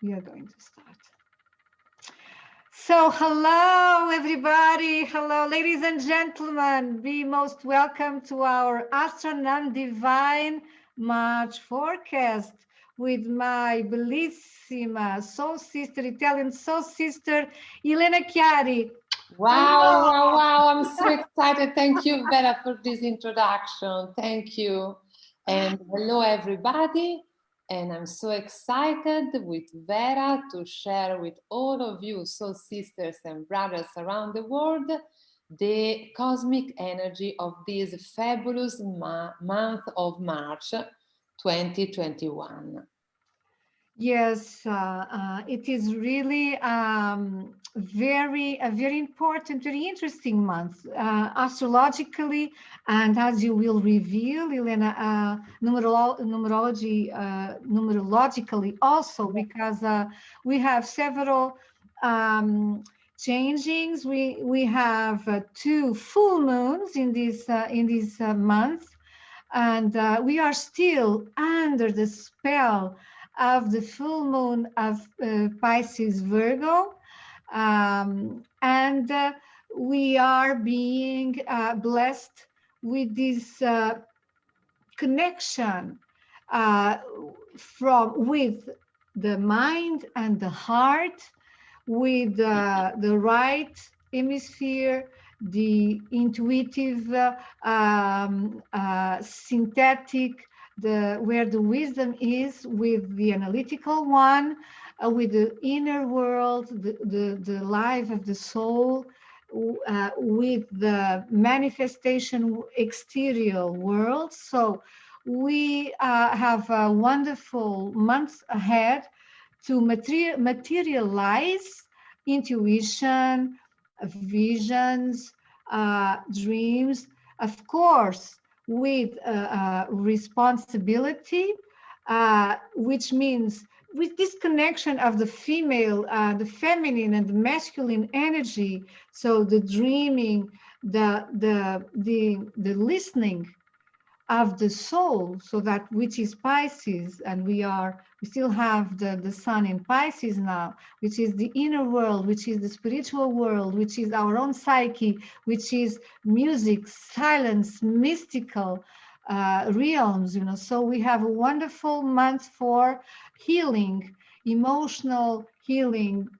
We are going to start. So, hello, everybody. Hello, ladies and gentlemen. Be most welcome to our Astronum Divine March forecast with my bellissima soul sister, Italian soul sister, Elena Chiari. Wow, I'm so excited. Thank you, Vera, for this introduction. Thank you. And hello, everybody. And I'm so excited with Vera to share with all of you, soul sisters and brothers around the world, the cosmic energy of this fabulous month of March 2021. Yes, it is really a very important, very interesting month astrologically, and as you will reveal, Elena, numerologically also, because we have several changings. We have 2 full moons in this month, and we are still under the spell of the full moon of Pisces Virgo, and we are being blessed with this connection with the mind and the heart, with the right hemisphere, the intuitive, synthetic, where the wisdom is, with the analytical one, with the inner world, the life of the soul, with the manifestation exterior world. So we have a wonderful month ahead to materialize intuition, visions, dreams, of course, with responsibility, which means with this connection of the female, the feminine and the masculine energy. So the dreaming, the listening of the soul, so that which is Pisces, and we still have the sun in Pisces now, which is the inner world, which is the spiritual world, which is our own psyche, which is music, silence, mystical realms, So we have a wonderful month for healing, emotional healing,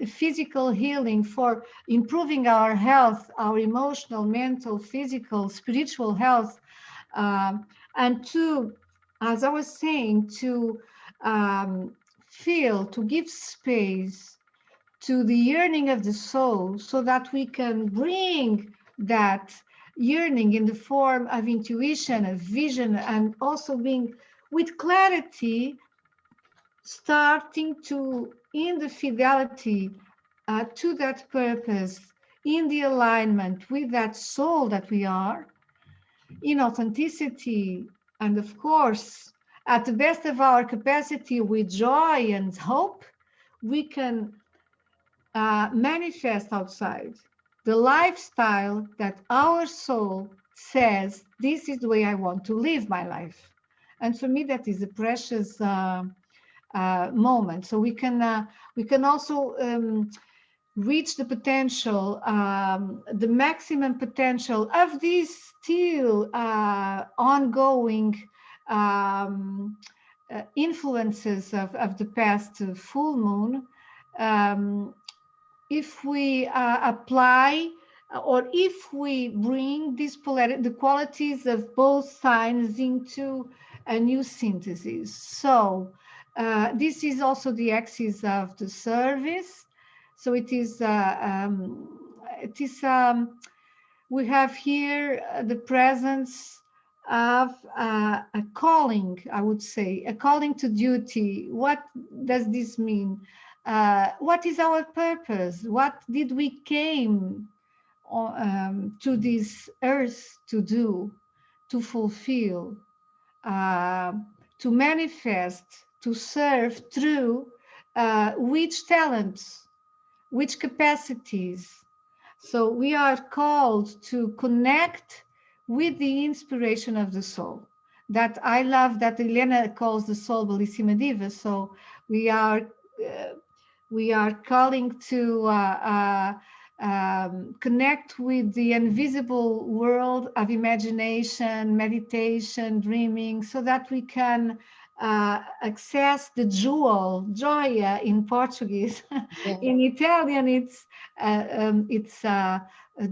physical healing, for improving our health, our emotional, mental, physical, spiritual health. And to, as I was saying, to feel, to give space to the yearning of the soul, so that we can bring that yearning in the form of intuition, of vision, and also being with clarity, starting to, in the fidelity to that purpose, in the alignment with that soul that we are, in authenticity, and of course, at the best of our capacity, with joy and hope, we can manifest outside the lifestyle that our soul says, this is the way I want to live my life. And for me, that is a precious moment. So we can also reach the potential, the maximum potential of these still ongoing influences of the past full moon, if we apply, or if we bring this the qualities of both signs into a new synthesis. So this is also the axis of the service. So it is we have here the presence of a calling, I would say, a calling to duty. What does this mean? What is our purpose? What did we came to this earth to do, to fulfill, to manifest, to serve through which talents, which capacities? So we are called to connect with the inspiration of the soul. That I love, that Elena calls the soul Bellissima Diva. So we are we are calling to connect with the invisible world of imagination, meditation, dreaming, so that we can access the jewel, gioia in Portuguese. Yeah. In Italian, it's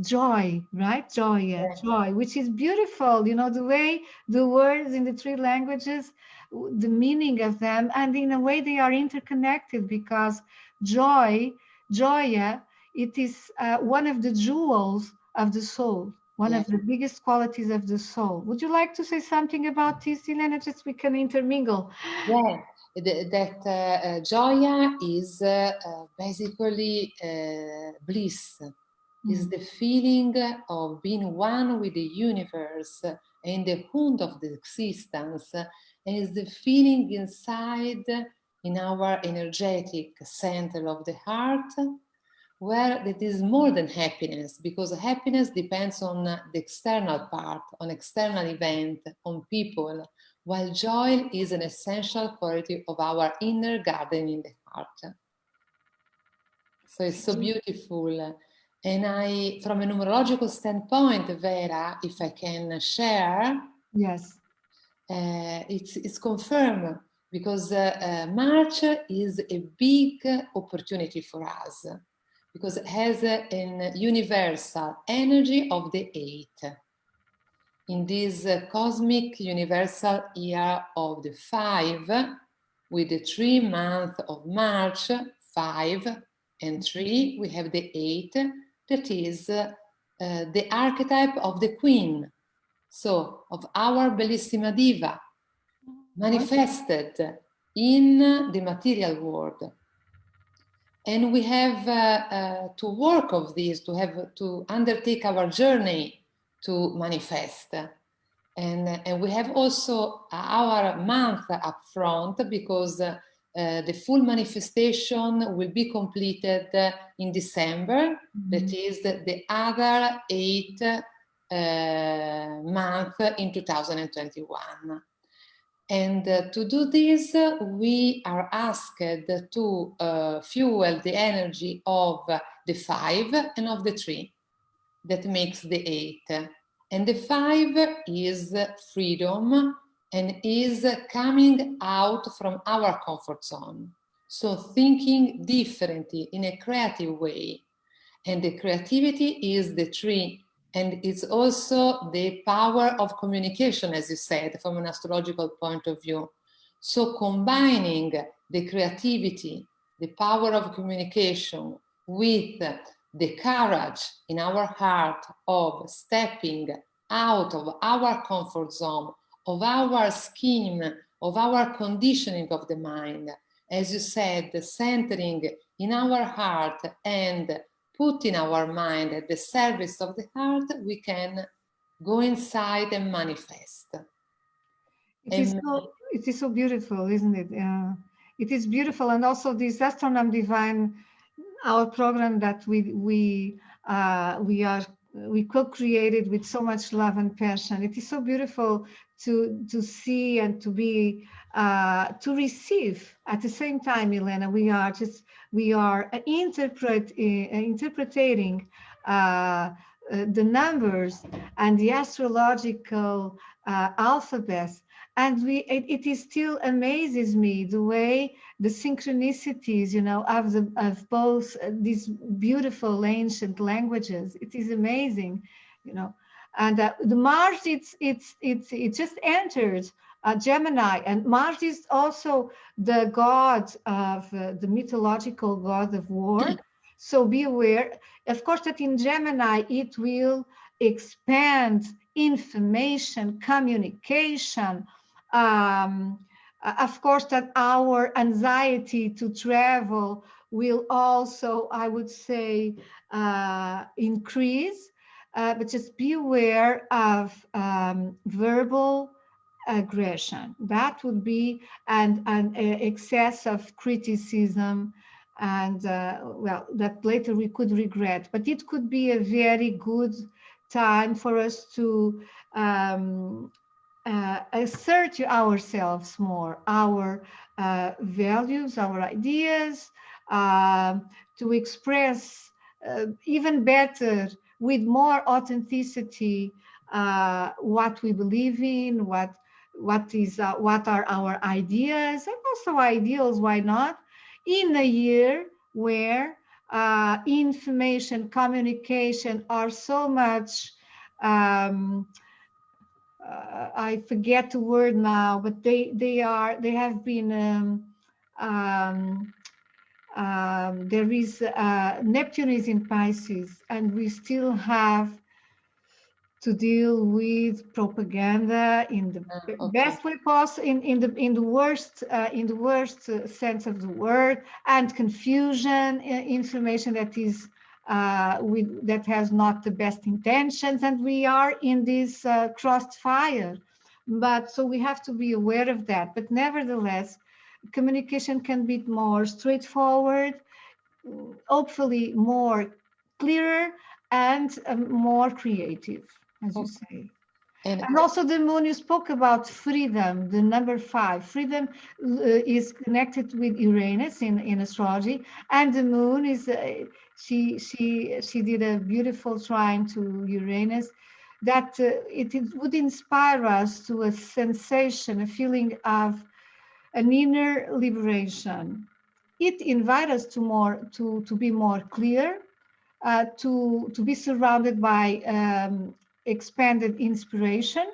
joy, right? Gioia, Yeah. joy, which is beautiful. You know, the way the words in the three languages, the meaning of them, and in a way they are interconnected, because joy, gioia, it is one of the jewels of the soul, one Yeah. of the biggest qualities of the soul. Would you like to say something about this, Elena? Just we can intermingle. Yeah, that gioia is basically bliss, is the feeling of being one with the universe and the hund of the existence, and is the feeling inside in our energetic center of the heart, where it is more than happiness, because happiness depends on the external part, on external event, on people, while joy is an essential quality of our inner garden in the heart. So it's so beautiful. And I, from a numerological standpoint, Vera, if I can share, Yes. it's confirmed, because March is a big opportunity for us, because it has an universal energy of the 8. In this cosmic universal year of the 5, with the 3 months of March, 5 and 3, we have the 8, that is the archetype of the Queen, so of our Bellissima Diva, manifested in the material world. And we have to work of this, to undertake our journey to manifest. And we have also our month up front, because the full manifestation will be completed in December. That is the other 8 month in 2021. And to do this, we are asked to fuel the energy of the 5 and of the 3. That makes the 8. And the 5 is freedom and is coming out from our comfort zone. So thinking differently in a creative way. And the creativity is the 3. And it's also the power of communication, as you said, from an astrological point of view. So combining the creativity, the power of communication, with the courage in our heart of stepping out of our comfort zone, of our scheme, of our conditioning of the mind, as you said, centering in our heart and putting our mind at the service of the heart, we can go inside and manifest. It is so beautiful, isn't it? It is beautiful, and also this Astronum Divine, our program that we co-created with so much love and passion. It is so beautiful to see and to be to receive at the same time, Elena. We are interpreting the numbers and the astrological alphabets, and it is still amazes me the way the synchronicities, you know, of both these beautiful ancient languages. It is amazing, you know. And the Mars, it just entered Gemini, and Mars is also the god of the mythological god of war. So be aware, of course, that in Gemini it will expand information, communication. Of course, that our anxiety to travel will also, I would say, increase. But just be aware of verbal aggression. That would be an excess of criticism, and well, that later we could regret. But it could be a very good time for us to assert ourselves more, our values, our ideas, to express even better, with more authenticity, what we believe in, what are our ideas, and also ideals. Why not? In a year where information, communication are so much. I forget the word now, but they have been. There is Neptune is in Pisces, and we still have to deal with propaganda in the best way possible, in the worst sense of the word, and confusion, information that is that has not the best intentions, and we are in this crossfire. But so we have to be aware of that. But nevertheless, communication can be more straightforward, hopefully more clearer, and more creative, as you say. And also the moon, you spoke about freedom, the number 5. Freedom is connected with Uranus in astrology, and the moon is, she did a beautiful trine to Uranus, that it would inspire us to a sensation, a feeling of an inner liberation. It invites us to be more clear, to be surrounded by expanded inspiration,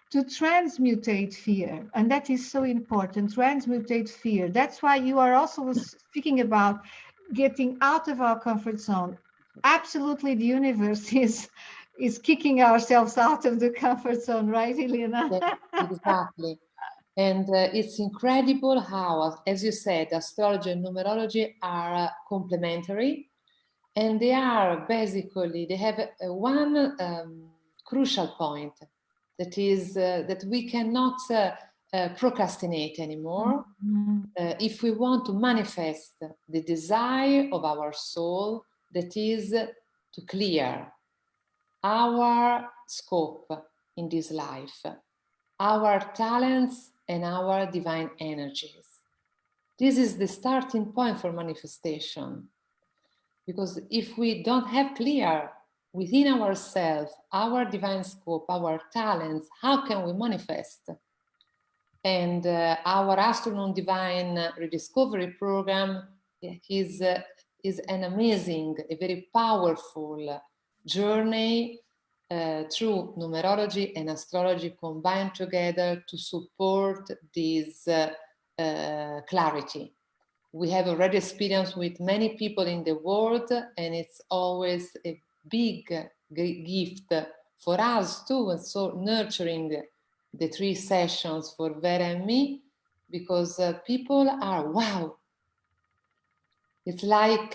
to transmutate fear. And that is so important, transmutate fear. That's why you are also speaking about getting out of our comfort zone. Absolutely, the universe is kicking ourselves out of the comfort zone, right, Elena? Yeah, exactly. And it's incredible how, as you said, astrology and numerology are complementary, and they are basically, they have one crucial point, that is that we cannot procrastinate anymore. If we want to manifest the desire of our soul, that is to clear our scope in this life, our talents and our divine energies. This is the starting point for manifestation. Because if we don't have clear within ourselves our divine scope, our talents, how can we manifest? And our Astronum Divine Rediscovery Program is an amazing, a very powerful journey through numerology and astrology combined together to support this clarity. We have already experienced with many people in the world, and it's always a big gift for us too, and so nurturing the 3 sessions for Vera and me, because people are, wow, it's like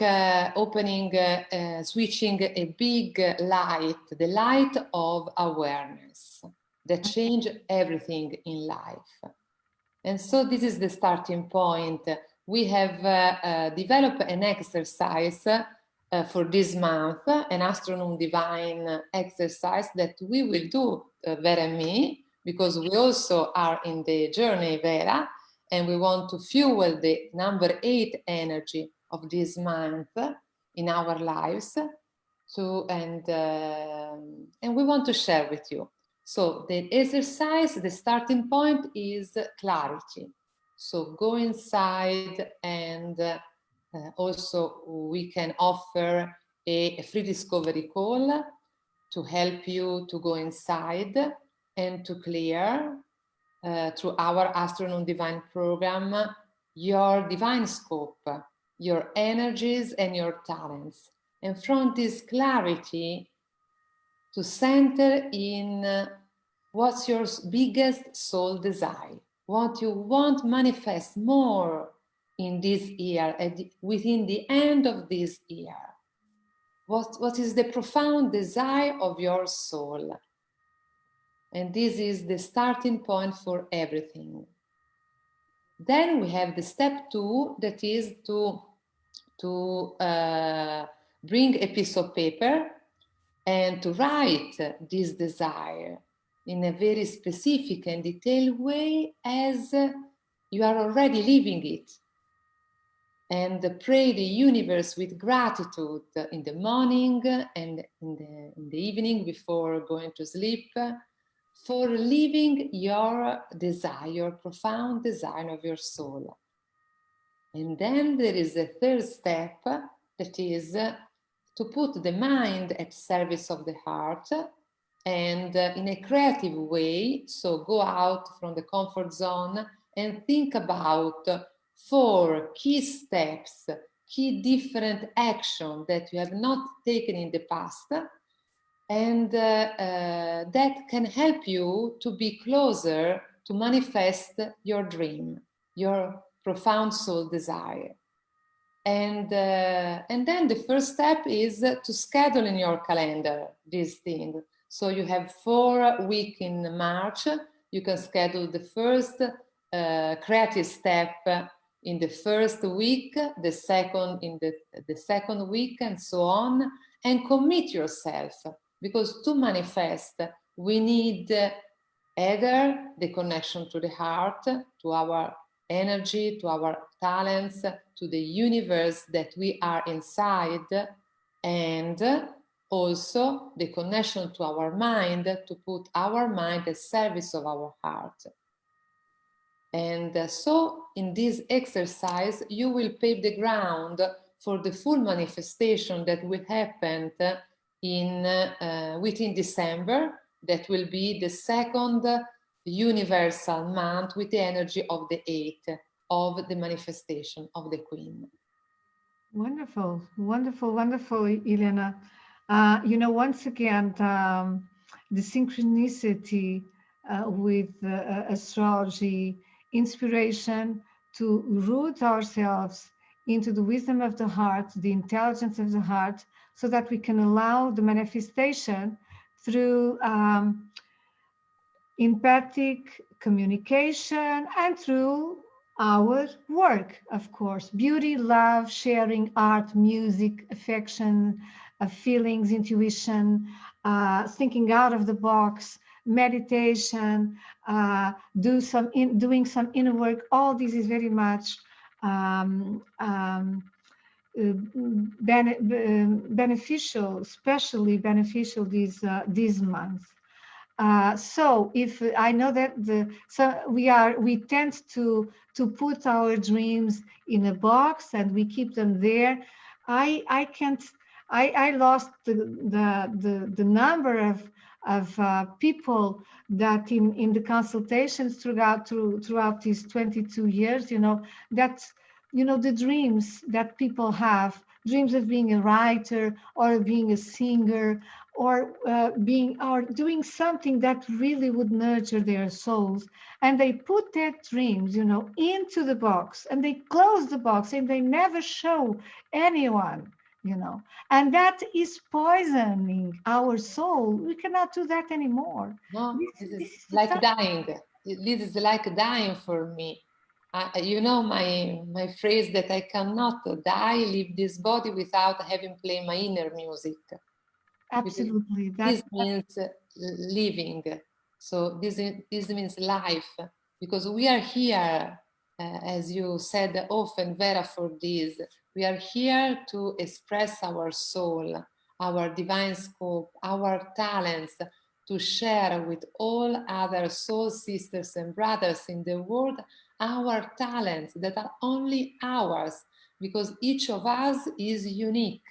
switching a big light, the light of awareness that change everything in life. And so this is the starting point. We have developed an exercise for this month, an Astronum Divine exercise that we will do, Vera and me, because we also are in the journey, Vera, and we want to fuel the number 8 energy of this month in our lives. And we want to share with you. So the exercise, the starting point is clarity. So go inside, and also we can offer a free discovery call to help you to go inside and to clear through our Astronum Divine program your divine scope, your energies and your talents. And from this clarity, to center in what's your biggest soul desire, what you want manifest more in this year, within the end of this year. What is the profound desire of your soul? And this is the starting point for everything. Then we have the step 2, that is to bring a piece of paper and to write this desire. in a very specific and detailed way as you are already living it. And pray the universe with gratitude in the morning and in the evening before going to sleep for living your desire, profound desire of your soul. And then there is a third step, that is to put the mind at service of the heart and in a creative way. So go out from the comfort zone and think about 4 key steps, key different actions that you have not taken in the past, and that can help you to be closer to manifest your dream, your profound soul desire. And then the first step is to schedule in your calendar this thing. So you have 4 weeks in March. You can schedule the first creative step in the first week, the second in the second week, and so on, and commit yourself, because to manifest we need either the connection to the heart, to our energy, to our talents, to the universe that we are inside, and also the connection to our mind, to put our mind at service of our heart. And so in this exercise, you will pave the ground for the full manifestation that will happen within December. That will be the second universal month with the energy of the 8 of the manifestation of the Queen. Wonderful, wonderful, wonderful, Elena. Once again, the synchronicity with astrology, inspiration to root ourselves into the wisdom of the heart, the intelligence of the heart, so that we can allow the manifestation through empathic communication and through our work, of course. Beauty, love, sharing, art, music, affection, feelings, intuition, thinking out of the box, meditation, doing some inner work. All this is very much beneficial, especially beneficial these months. So if I know that we tend to put our dreams in a box and we keep them there. I can't. I lost the number of people that in the consultations throughout these 22 years. The dreams that people have, dreams of being a writer or being a singer, or doing something that really would nurture their souls, and they put their dreams into the box, and they close the box, and they never show anyone, and that is poisoning our soul. We cannot do that anymore. No, this is like dying. This is like dying for me. My phrase that I cannot die, leave this body without having played my inner music. Absolutely. This means living. So this means life, because we are here, as you said often, Vera, for this. We are here to express our soul, our divine scope, our talents, to share with all other soul sisters and brothers in the world our talents that are only ours, because each of us is unique.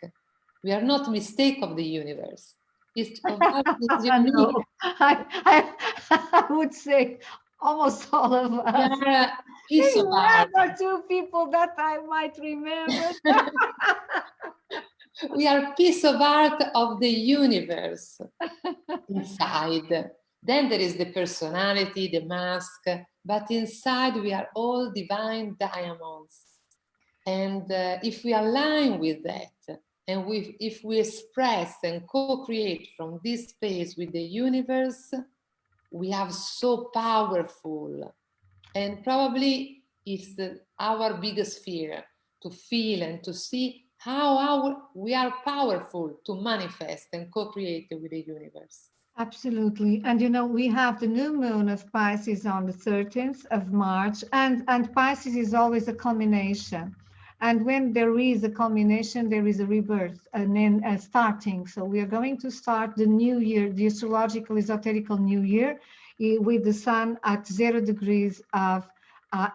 We are not mistake of the universe. Each of us is unique. No, I would say almost all of us. We are a piece of art. 1 or 2 people that I might remember. We are a piece of art of the universe inside. Then there is the personality, the mask, but inside we are all divine diamonds. And if we align with that, and if we express and co-create from this space with the universe, we are so powerful. And probably it's our biggest fear, to feel and to see how we are powerful to manifest and co-create with the universe. Absolutely. And you know, we have the new moon of Pisces on the 13th of March, and Pisces is always a culmination. And when there is a culmination, there is a rebirth and then a starting. So we are going to start the new year, the astrological esoterical new year, with the sun at 0 degrees of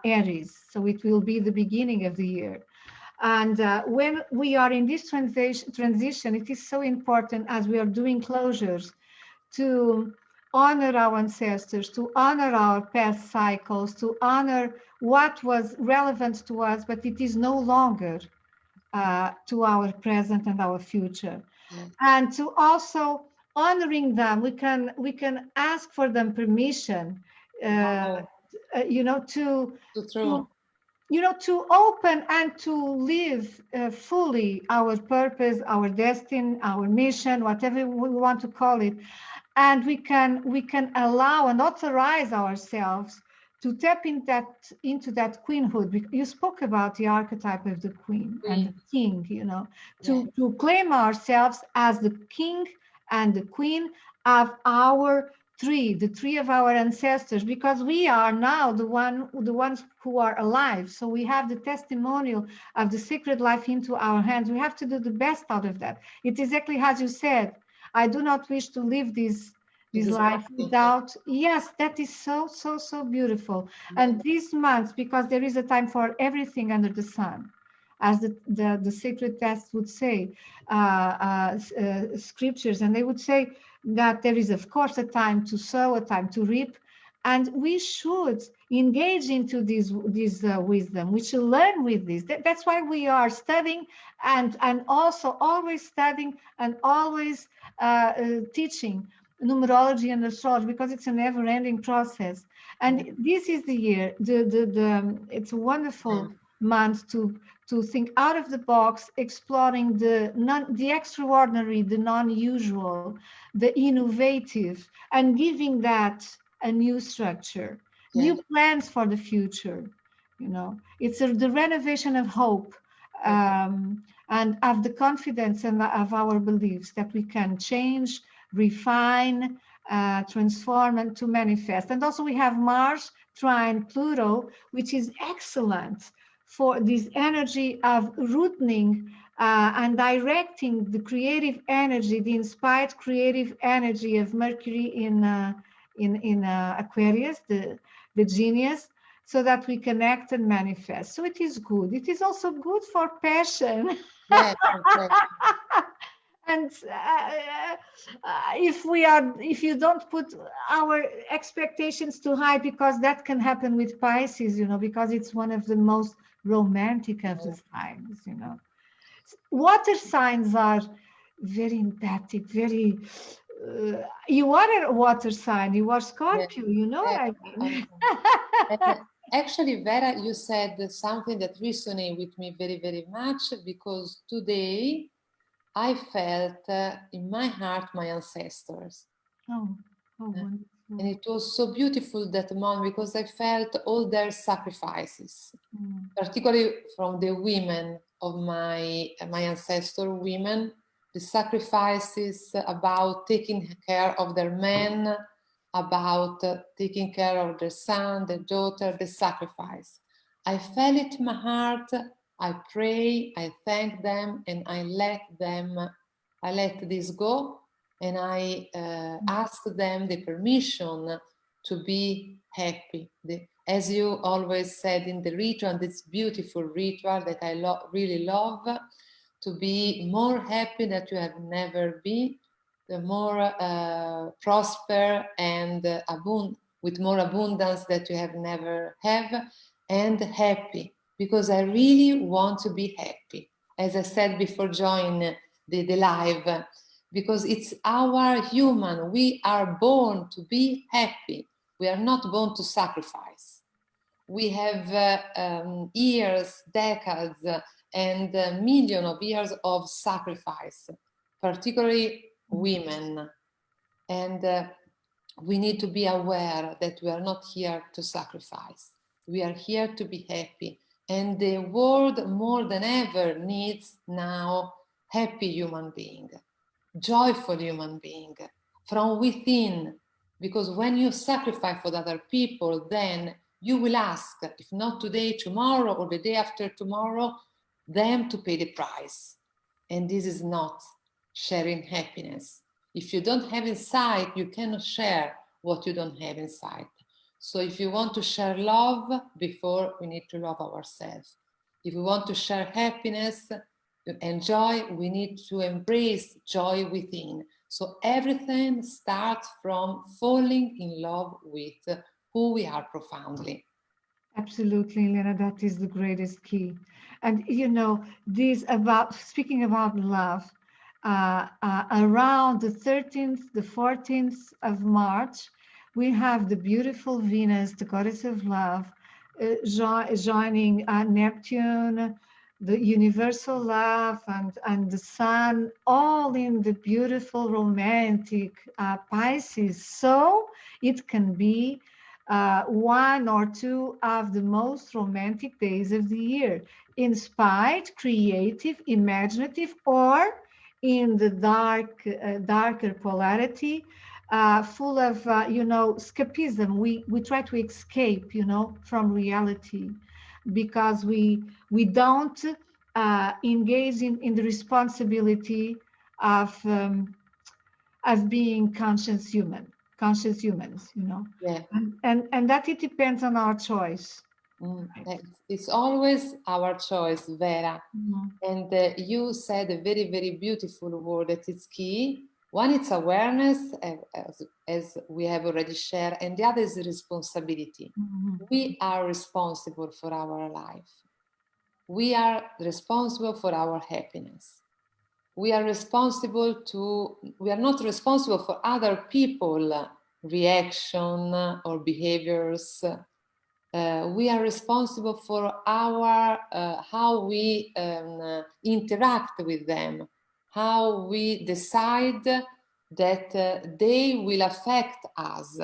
Aries. So it will be the beginning of the year. And when we are in this transition, it is so important as we are doing closures to honor our ancestors, to honor our past cycles, to honor what was relevant to us, but it is no longer to our present and our future. Yes. And to also honoring them, we can ask for them permission, Wow. you know, to So true. to you know, to open and to live fully our purpose, our destiny, our mission, whatever we want to call it. And we can allow and authorize ourselves to tap into that queenhood. You spoke about the archetype of the queen and the king, you know, Yeah. to claim ourselves as the king and the queen of the three of our ancestors, because we are now the ones who are alive. So we have the testimonial of the sacred life into our hands. We have to do the best out of that. It's exactly as you said. I do not wish to live this life Exactly. without. Yes, that is so beautiful. And these months, because there is a time for everything under the sun, as the sacred texts would say, scriptures, and they would say that there is, of course, a time to sow, a time to reap, and we should engage into this wisdom. We should learn with this. That's why we are studying, and also always studying and always teaching numerology and astrology, because it's a never-ending process. And this is the year. It's a wonderful month to think out of the box, exploring the extraordinary, the non-usual, the innovative, and giving that a new structure, Yeah. new plans for the future. You know, it's the renovation of hope, and of the confidence and of our beliefs that we can change, refine, transform, and to manifest. And also we have Mars trine Pluto, which is excellent for this energy of rooting and directing the creative energy, the inspired creative energy of Mercury in Aquarius, the genius, so that we connect and manifest. So it is good. It is also good for passion. Yes, exactly. And if you don't put our expectations too high, because that can happen with Pisces, you know, because it's one of the most romantic of the signs, you know. Water signs are very empathic, very you are a water sign, you are Yes. Scorpio, you know what I mean. Actually, Vera, you said something that resonated with me very, very much, because today I felt in my heart my ancestors. Oh, wonderful. And it was so beautiful that moment, because I felt all their sacrifices, particularly from the women of my ancestor women, the sacrifices about taking care of their men, about taking care of their son, their daughter, the sacrifice. I felt it in my heart. I pray, I thank them, and I let this go, and I ask them the permission to be happy. As you always said in the ritual, this beautiful ritual that I really love, to be more happy than you have never been, the more prosper and with more abundance that you have never have, and happy, because I really want to be happy. As I said before joining the live, because it's our human, we are born to be happy. We are not born to sacrifice. We have years, decades, and millions of years of sacrifice, particularly women. And we need to be aware that we are not here to sacrifice. We are here to be happy. And the world more than ever needs now happy human being, joyful human being, from within, because when you sacrifice for other people, then you will ask, if not today, tomorrow, or the day after tomorrow, them to pay the price. And this is not sharing happiness. If you don't have inside, you cannot share what you don't have inside. So if you want to share love, before we need to love ourselves. If we want to share happiness and joy, we need to embrace joy within. So everything starts from falling in love with who we are profoundly. Absolutely, Elena, that is the greatest key. And you know, this about speaking about love, around the 13th, the 14th of March, we have the beautiful Venus, the goddess of love, joining Neptune, the universal love, and the sun, all in the beautiful romantic Pisces. So it can be one or two of the most romantic days of the year, inspired, creative, imaginative, or in the darker polarity, full of escapism. We try to escape, from reality, because we don't engage in the responsibility of being conscious humans, Yeah. and that it depends on our choice. It's always our choice, Vera. Mhm. And you said a very, very beautiful word that is key. One, it's awareness, as we have already shared, and the other is responsibility. Mhm. We are responsible for our life. We are responsible for our happiness. We are not responsible for other people's reaction or behaviors. We are responsible for how we interact with them, how we decide that they will affect us,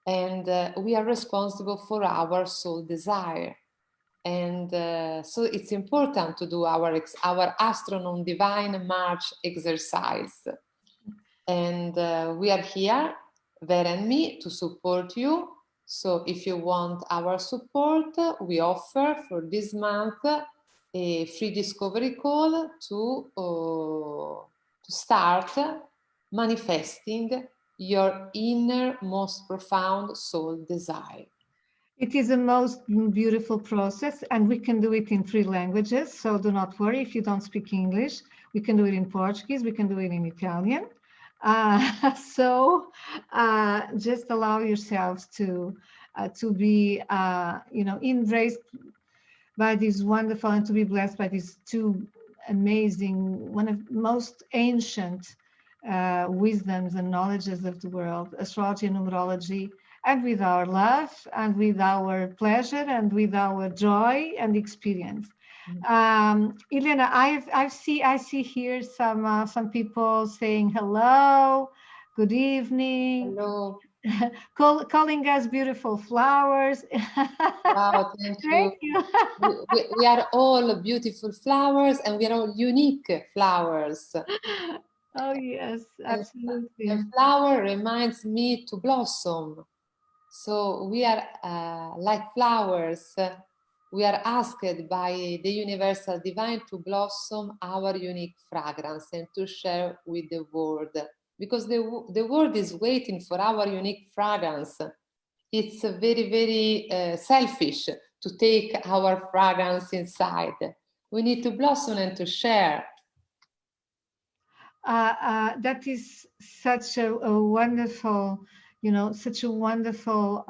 and we are responsible for our soul desire. And so it's important to do our Astronum Divine March exercise. And we are here, Vera and me, to support you. So if you want our support, we offer for this month a free discovery call to start manifesting your inner, most profound soul desire. It is a most beautiful process, and we can do it in 3 languages. So do not worry if you don't speak English. We can do it in Portuguese. We can do it in Italian. So just allow yourselves to be, embraced by this wonderful, and to be blessed by these 2 amazing, one of the most ancient wisdoms and knowledges of the world, astrology and numerology, and with our love, and with our pleasure, and with our joy and experience. Elena, I see here some people saying hello, good evening. Hello. Calling us beautiful flowers. Wow, thank you. Thank you. We are all beautiful flowers, and we are all unique flowers. Oh yes, absolutely. And flower reminds me to blossom. So we are like flowers. We are asked by the universal divine to blossom our unique fragrance and to share with the world, because the world is waiting for our unique fragrance. It's very, very selfish to take our fragrance inside. We need to blossom and to share. That is such a wonderful, such a wonderful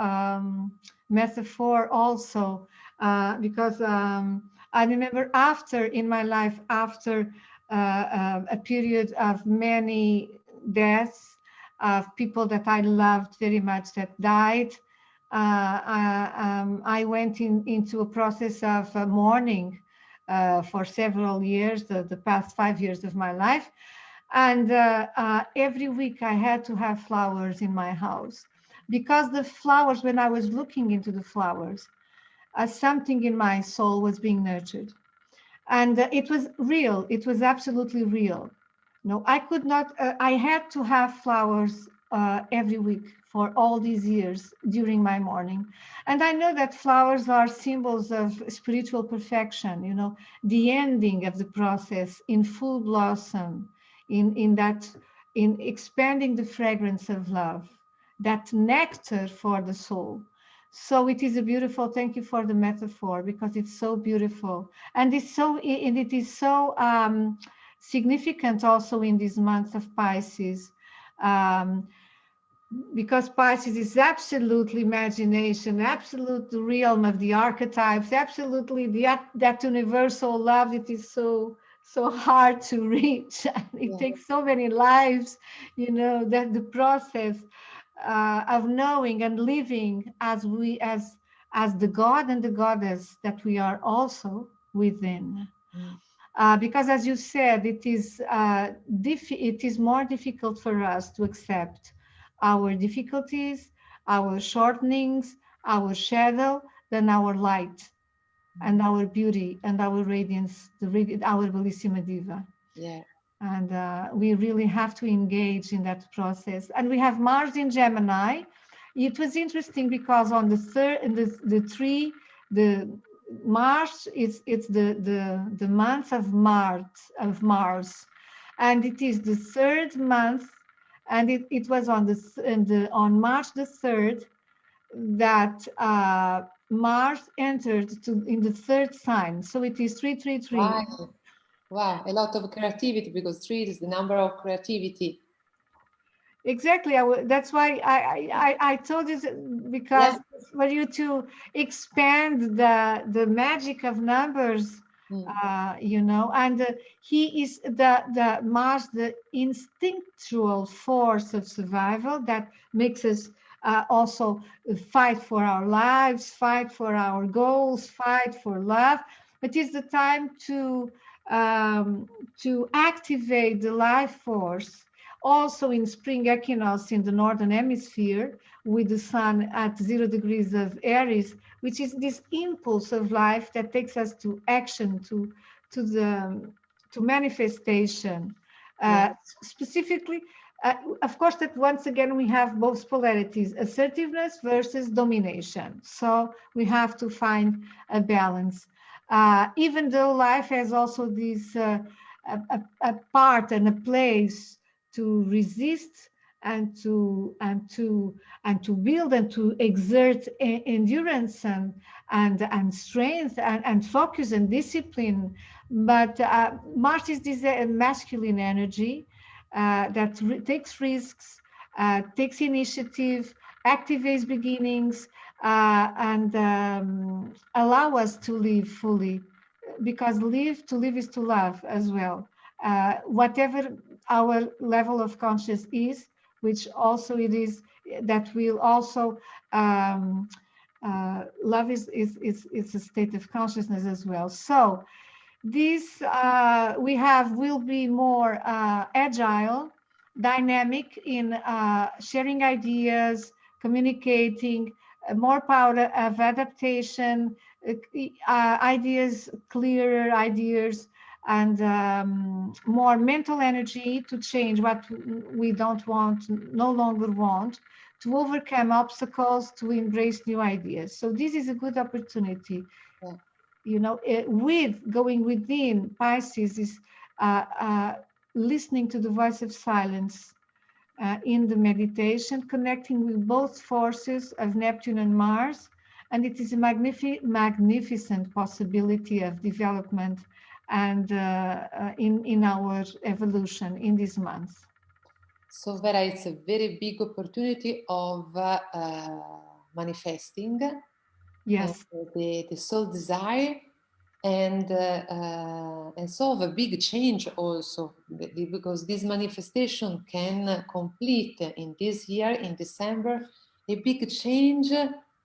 metaphor also, because I remember in my life, after a period of many deaths of people that I loved very much that died, I went into a process of mourning for several years, the past 5 years of my life. And every week I had to have flowers in my house, because the flowers, when I was looking into the flowers, something in my soul was being nurtured. And it was real. It was absolutely real. No, I could not. I had to have flowers every week for all these years during my morning. And I know that flowers are symbols of spiritual perfection, you know, the ending of the process in full blossom, in expanding the fragrance of love, that nectar for the soul. So it is a beautiful, thank you for the metaphor, because it's so beautiful. And it is so significant also in these months of Pisces, um, because Pisces is absolutely imagination, absolute the realm of the archetypes, absolutely that universal love. It is so hard to reach. It takes so many lives, you know, that the process of knowing and living as the God and the goddess that we are also within. Because as you said, it is more difficult for us to accept our difficulties, our shortenings, our shadow than our light and our beauty and our radiance, our Bellissima Diva. Yeah. And we really have to engage in that process. And we have Mars in Gemini. It was interesting because on the third, the Mars it's the month of Mars, and it is the third month, and it was on March the 3rd that Mars entered in the third sign. So it is 333. Wow. Wow, a lot of creativity, because 3 is the number of creativity. Exactly. That's why I told you, because for you to expand the magic of numbers, you know, and he is the Mars, the instinctual force of survival that makes us also fight for our lives, fight for our goals, fight for love. It is the time to activate the life force. Also in spring equinox in the northern hemisphere, with the sun at 0 degrees of Aries, which is this impulse of life that takes us to action, to manifestation. Specifically, of course, that once again we have both polarities: assertiveness versus domination. So we have to find a balance. Even though life has also this a part and a place to resist and to build and to exert endurance and strength and focus and discipline. But Mars is this masculine energy that takes risks, takes initiative, activates beginnings, and allow us to live fully, because to live is to love as well. Whatever our level of conscious is, which also it is that will also love is a state of consciousness as well. So this will be more agile, dynamic in sharing ideas, communicating, more power of adaptation, ideas, clearer ideas, and more mental energy to change what we don't want, no longer want, to overcome obstacles, to embrace new ideas. So this is a good opportunity. You know, with going within Pisces is listening to the voice of silence in the meditation, connecting with both forces of Neptune and Mars. And it is a magnificent possibility of development and in our evolution in these months. So Vera, it's a very big opportunity of manifesting. Yes. The soul desire, and solve a big change also, because this manifestation can complete in this year, in December, a big change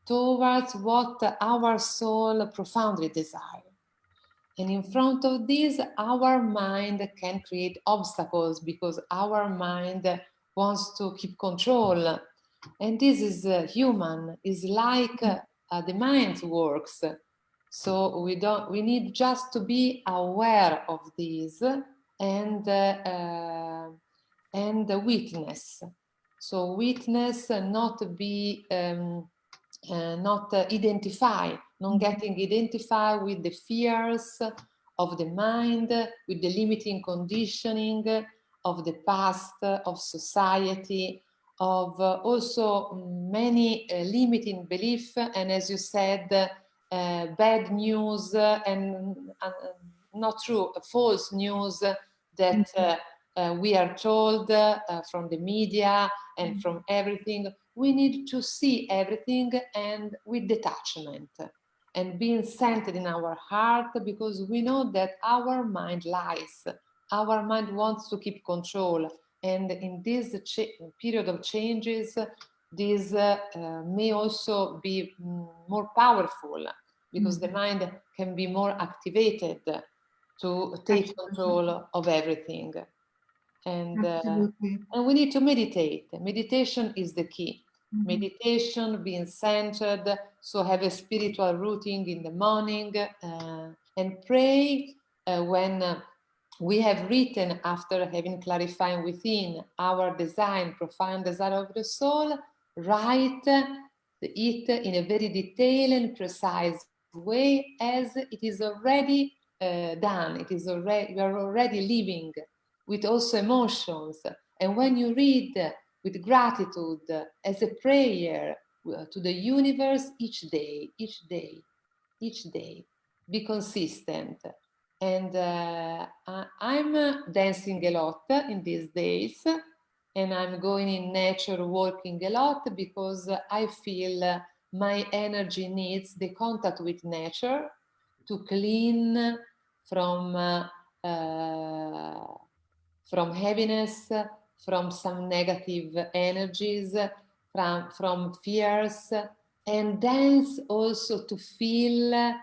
towards what our soul profoundly desires. And in front of this, our mind can create obstacles, because our mind wants to keep control. And this is human, is like the mind works. So we need just to be aware of this and the witness. So witness, not be, not identify, not getting identified with the fears of the mind, with the limiting conditioning of the past, of society, of also many limiting beliefs, and as you said, bad news and not true, false news that we are told from the media and from everything. We need to see everything and with detachment and being centered in our heart, because we know that our mind lies. Our mind wants to keep control. And in this period of changes, this may also be more powerful, because the mind can be more activated to take control of everything. And we need to meditate. Meditation is the key. Meditation, being centered, so have a spiritual routine in the morning, and pray when we have written, after having clarified within our design, profound desire of the soul, write it in a very detailed and precise way, as it is already done. It is already, you are already living with also emotions. And when you read with gratitude as a prayer to the universe each day, be consistent. And I'm dancing a lot in these days, and I'm going in nature, walking a lot, because I feel my energy needs the contact with nature to clean from heaviness, from some negative energies, from fears, and dance also to feel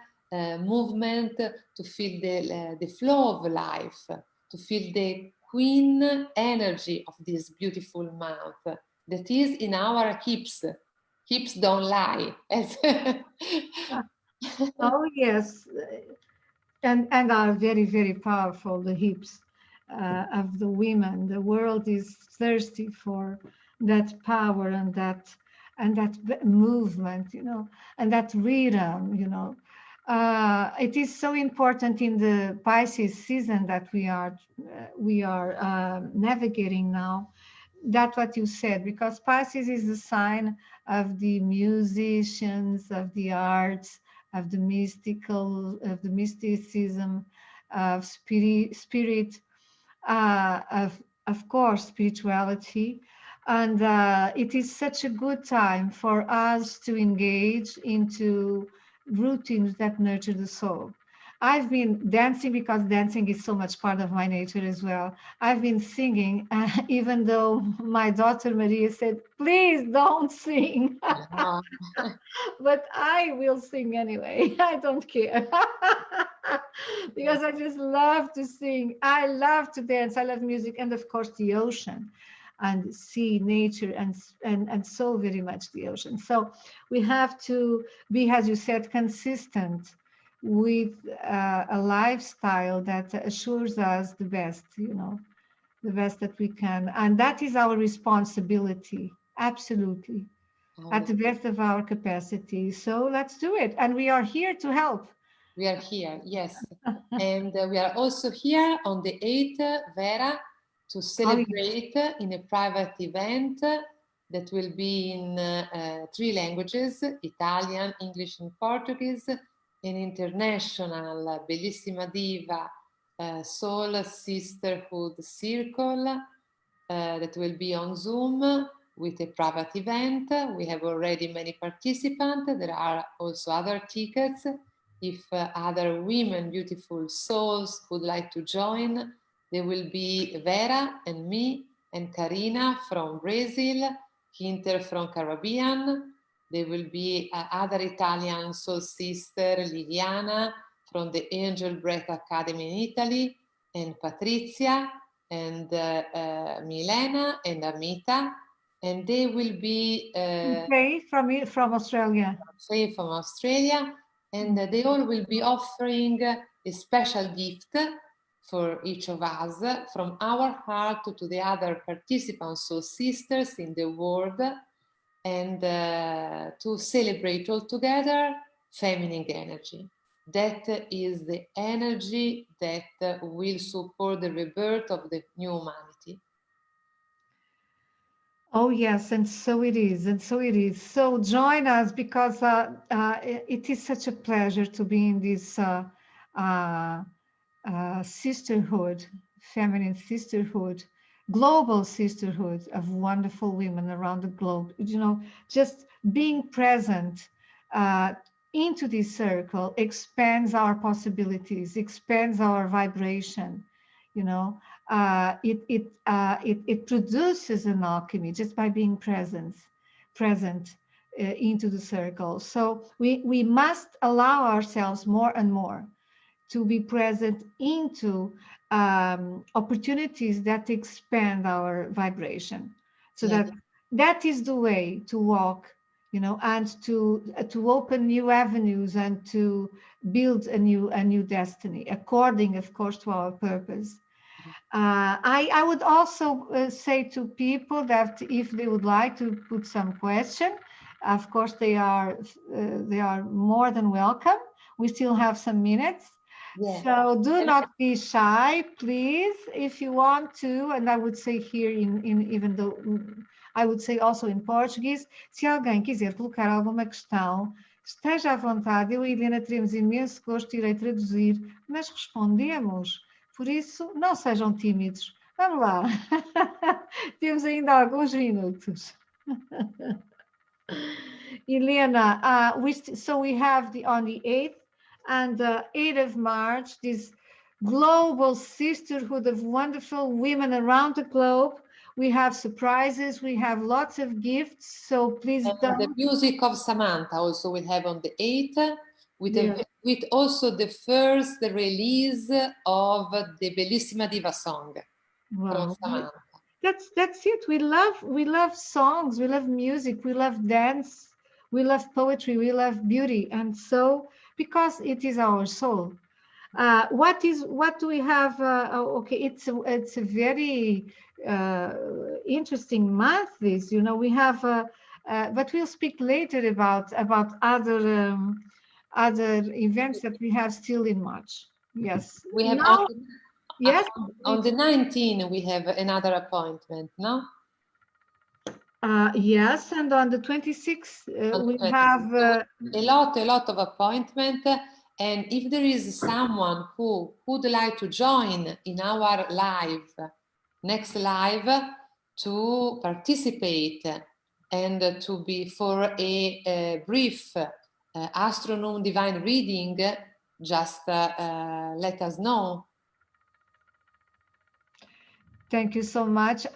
movement, to feel the flow of life, to feel the queen energy of this beautiful month that is in our hips. Hips don't lie. Oh yes, and are very, very powerful, the hips of the women. The world is thirsty for that power and that movement, you know, and that rhythm, you know. It is so important in the Pisces season that we are navigating now. That's what you said, because Pisces is the sign of the musicians, of the arts, of the mystical, of the mysticism, of spirit, of course, spirituality. And it is such a good time for us to engage into routines that nurture the soul. I've been dancing because dancing is so much part of my nature as well. I've been singing, even though my daughter Maria said, please don't sing. But I will sing anyway. I don't care. Because I just love to sing. I love to dance. I love music. And of course, the ocean and sea, nature, and so very much the ocean. So we have to be, as you said, consistent with a lifestyle that assures us the best, you know, the best that we can. And that is our responsibility. Absolutely. At the best of our capacity. So let's do it. And we are here to help. We are here, yes. And we are also here on the 8th, Vera, to celebrate in a private event that will be in 3 languages, Italian, English, and Portuguese, an international Bellissima Diva Soul Sisterhood Circle that will be on Zoom with a private event. We have already many participants. There are also other tickets. If other women, beautiful souls, would like to join, there will be Vera and me and Karina from Brazil, Hinter from Caribbean. There will be other Italian soul sister, Liliana from the Angel Breath Academy in Italy, and Patrizia, and Milena and Amita, and they will be Faye from Australia. Faye from Australia, and they all will be offering a special gift for each of us, from our heart to the other participants, so sisters in the world, and to celebrate all together feminine energy. That is the energy that will support the rebirth of the new humanity. Oh, yes, and so it is, and so it is. So join us, because it is such a pleasure to be in this sisterhood, feminine sisterhood, global sisterhood of wonderful women around the globe. You know, just being present into this circle expands our possibilities, expands our vibration. You know, it produces an alchemy just by being present into the circle. So we must allow ourselves more and more to be present into opportunities that expand our vibration. So that is the way to walk, you know, and to open new avenues and to build a new destiny, according, of course, to our purpose. I would also say to people that if they would like to put some question, of course they are more than welcome. We still have some minutes. Yeah. So do not be shy, please, if you want to. And I would say here even though I would say also in Portuguese, se alguém quiser colocar alguma questão, esteja à vontade. Eu e Helena teremos imenso gosto, irei traduzir, mas respondemos. Por isso, não sejam tímidos. Vamos lá. Temos ainda alguns minutos. Helena, so we have on the 8th and 8th of March, this global sisterhood of wonderful women around the globe. We have surprises, we have lots of gifts, so please don't. The music of Samantha also we have on the 8th, with also the first release of the Bellissima Diva song. Wow. From Samantha. That's it. We love songs, we love music, we love dance, we love poetry, we love beauty, and so because it is our soul. What do we have? Okay, it's a very interesting month. This, you know, we have, but we'll speak later about other events that we have still in March. Yes, we have. Now, yes, on the 19th we have another appointment. No. Yes, and on the 26th we have a lot of appointment. And if there is someone who would like to join in our next live, to participate and to be for a brief Astronum Divine reading, just let us know. Thank you so much.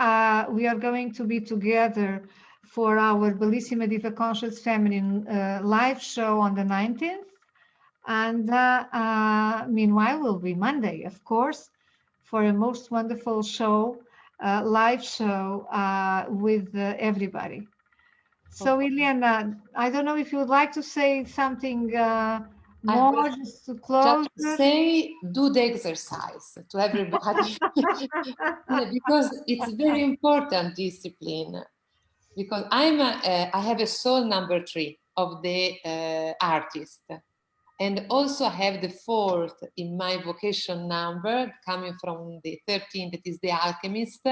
We are going to be together for our Bellissima Diva Conscious Feminine live show on the 19th. And meanwhile, will be Monday, of course, for a most wonderful show, live show with everybody. So, Elena, I don't know if you would like to say something more, just to close. Just say, do the exercise to everybody. Because it's very important discipline. Because I have a soul number 3 of the artist. And also I have the 4th in my vocation number, coming from the 13th, that is the alchemist,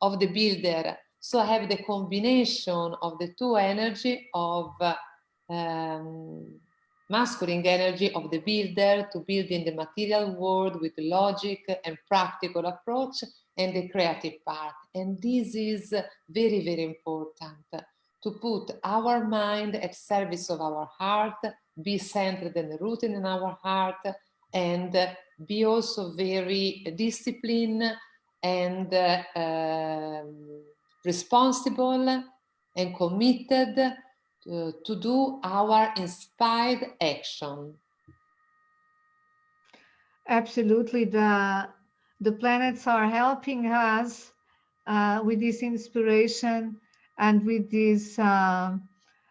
of the builder. So I have the combination of the two energy of masculine energy of the builder to build in the material world with logic and practical approach, and the creative part. And this is very, very important, to put our mind at service of our heart, be centered and rooted in our heart, and be also very disciplined and responsible and committed to do our inspired action. Absolutely. The planets are helping us with this inspiration and with this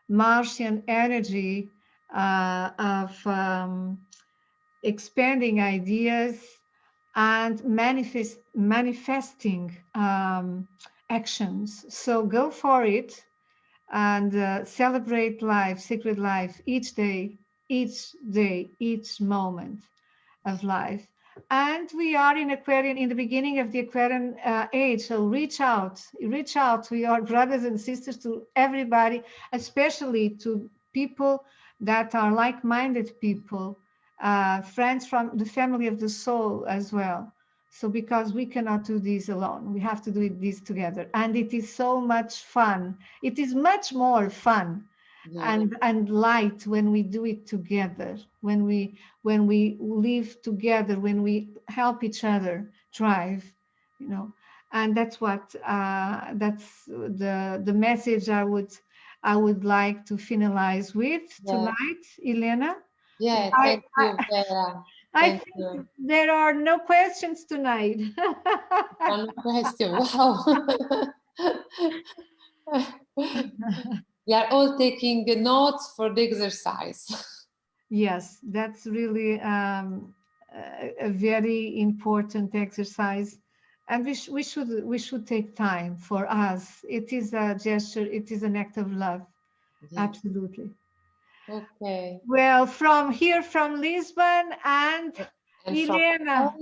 Martian energy of expanding ideas and manifesting actions. So go for it and celebrate life, sacred life, each day, each moment of life. And we are in Aquarian, in the beginning of the Aquarian age. So reach out to your brothers and sisters, to everybody, especially to people that are like-minded people, friends from the family of the soul as well. So because we cannot do this alone, we have to do this together. And it is so much fun. It is much more fun and light when we do it together, when we live together, when we help each other thrive, you know. And that's what that's the message I would like to finalize with tonight, Elena. Yeah, thank you, Vera. I Thank think you. there are no questions tonight. One question. Wow. We are all taking notes for the exercise. Yes, that's really a very important exercise, and we should take time for us. It is a gesture. It is an act of love. Yeah. Absolutely. Okay. Well, from Lisbon and Elena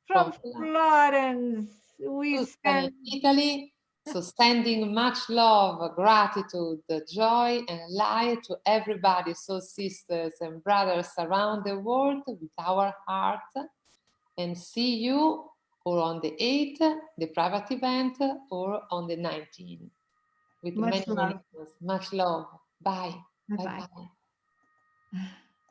from Florence, we send Italy. So sending much love, gratitude, joy, and light to everybody, so sisters and brothers around the world with our heart. And see you or on the 8th, the private event, or on the 19th. With much many love. things. Much love. Bye. Bye-bye. Bye-bye.